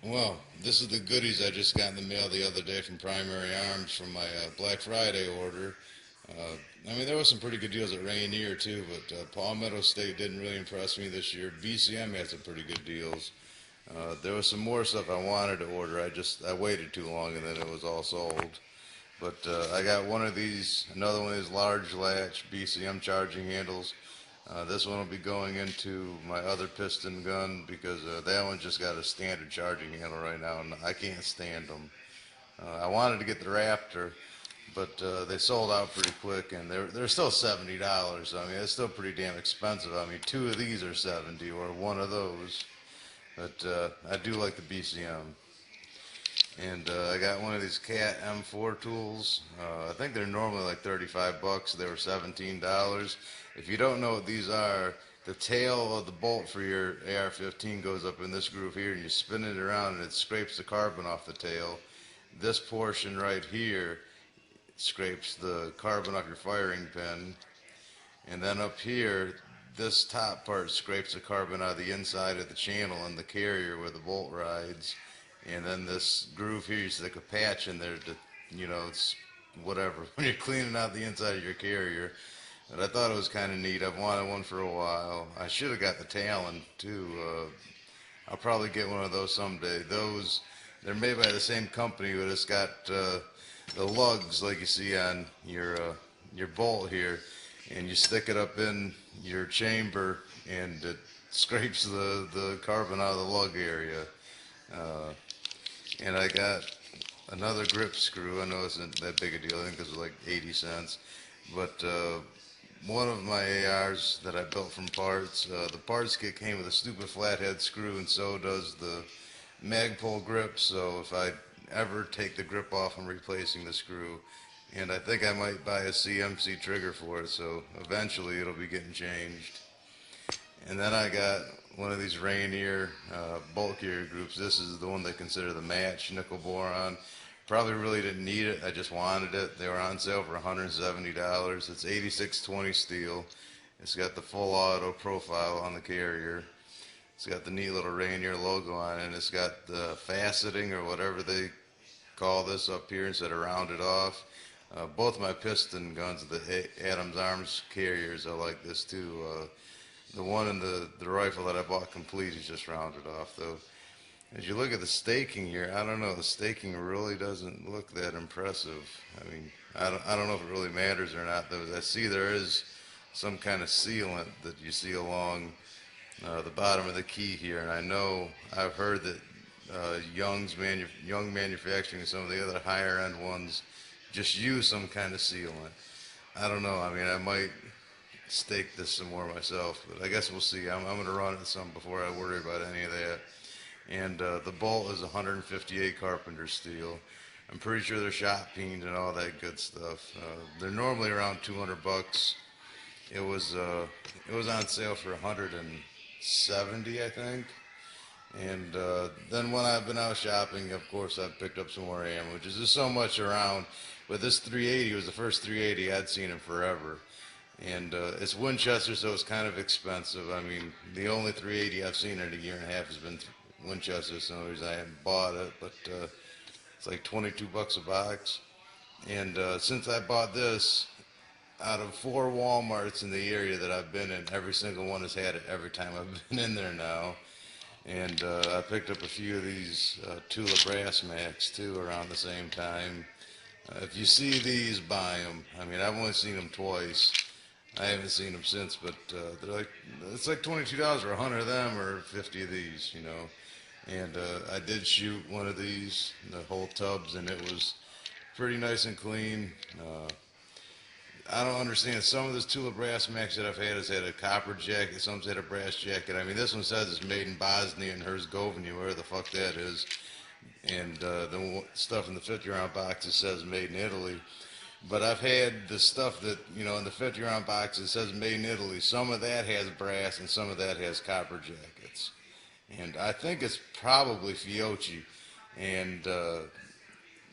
Well, this is the goodies I just got in the mail the other day from Primary Arms from my Black Friday order. I mean, there was some pretty good deals at Rainier too, but Palmetto State didn't really impress me this year. BCM had some pretty good deals. There was some more stuff I wanted to order. I waited too long and then it was all sold. But I got one of these, another one of these large latch BCM charging handles. This one will be going into my other piston gun because that one just got a standard charging handle right now, and I can't stand them. I wanted to get the Raptor, but they sold out pretty quick, and they're still $70. I mean, it's still pretty damn expensive. I mean, two of these are 70, or one of those. But I do like the BCM. And I got one of these Cat M4 tools. I think they're normally like 35 bucks. They were $17. If you don't know what these are, the tail of the bolt for your AR-15 goes up in this groove here, and you spin it around, and it scrapes the carbon off the tail. This portion right here scrapes the carbon off your firing pin, and then up here, this top part scrapes the carbon out of the inside of the channel and the carrier where the bolt rides. And then this groove here, you stick a patch in there to, it's whatever. When you're cleaning out the inside of your carrier. But I thought it was kind of neat. I've wanted one for a while. I should have got the Talon too. I'll probably get one of those someday. They're made by the same company, but it's got the lugs like you see on your bolt here, and you stick it up in your chamber, and it scrapes the carbon out of the lug area. Uh, and I got another grip screw. I know it's not that big a deal. I think it was like 80 cents. But one of my ARs that I built from parts, the parts kit came with a stupid flathead screw, and so does the Magpul grip. So if I ever take the grip off, I'm replacing the screw. And I think I might buy a CMC trigger for it, so eventually it'll be getting changed. And then I got one of these Rainier bulkier groups. This is the one they consider the match nickel boron. Probably really didn't need it. I just wanted it. They were on sale for $170. It's 8620 steel. It's got the full auto profile on the carrier. It's got the neat little Rainier logo on it. And it's got the faceting or whatever they call this up here instead of rounded off. Both my piston guns, the Adams Arms carriers, I like this too. The one in the rifle that I bought complete is just rounded off though. As you look at the staking here, I don't know, the staking really doesn't look that impressive. I mean, I don't know if it really matters or not though. I see there is some kind of sealant that you see along the bottom of the key here, and I know I've heard that Young Manufacturing and some of the other higher end ones just use some kind of sealant. I don't know. I mean, I might stake this some more myself, but I guess we'll see. I'm going to run it some before I worry about any of that. And the bolt is 158 Carpenter steel. I'm pretty sure they're shot peened and all that good stuff. They're normally around 200 bucks. It was on sale for 170, I think. And then when I've been out shopping, of course, I've picked up some more ammo, which is just so much around. But this 380 was the first 380 I'd seen in forever. And it's Winchester, so it's kind of expensive. I mean, the only 380 I've seen in a year and a half has been Winchester, so the reason I haven't bought it. But it's like 22 bucks a box. And since I bought this, out of 4 Walmarts in the area that I've been in, every single one has had it every time I've been in there now. And I picked up a few of these Tula Brass Max too around the same time. If you see these, buy them. I mean, I've only seen them twice. I haven't seen them since, but they're like, it's like $22 for 100 of them or 50 of these, you know. And I did shoot one of these, the whole tubs, and it was pretty nice and clean. I don't understand. Some of this Tula Brass Max that I've had has had a copper jacket, some's had a brass jacket. I mean, this one says it's made in Bosnia and Herzegovina, where the fuck that is. And the stuff in the 50-round boxes says made in Italy. But I've had the stuff that, you know, in the 50-round boxes says made in Italy. Some of that has brass and some of that has copper jackets. And I think it's probably Fiocchi. And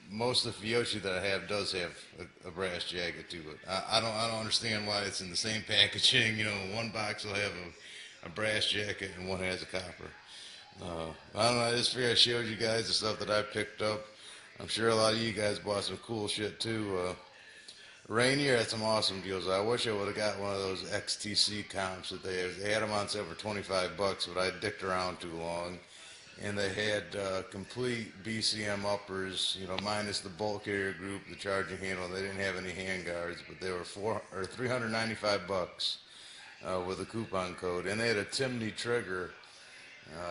most of the Fiocchi that I have does have a brass jacket to it. I don't understand why it's in the same packaging. You know, one box will have a brass jacket and one has a copper. I don't know. I just figured I showed you guys the stuff that I picked up. I'm sure a lot of you guys bought some cool shit too. Rainier had some awesome deals. I wish I would have got one of those XTC comps that they have. They had them on sale for $25, but I dicked around too long. And they had complete BCM uppers, minus the bolt carrier group, the charging handle. They didn't have any hand guards, but they were $395 with a coupon code. And they had a Timney trigger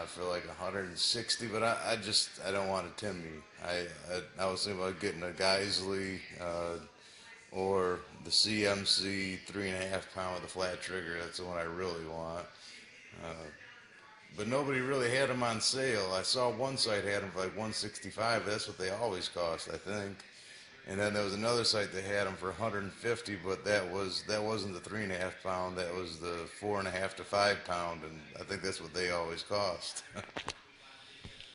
for like 160, but I don't want a Timney. I was thinking about getting a Geisley or the CMC 3.5 pound with a flat trigger. That's the one I really want. But nobody really had them on sale. I saw one site had them for like 165. That's what they always cost, I think. And then there was another site that had them for 150, but that wasn't the 3.5 pound. That was the 4.5 to 5 pound, and I think that's what they always cost.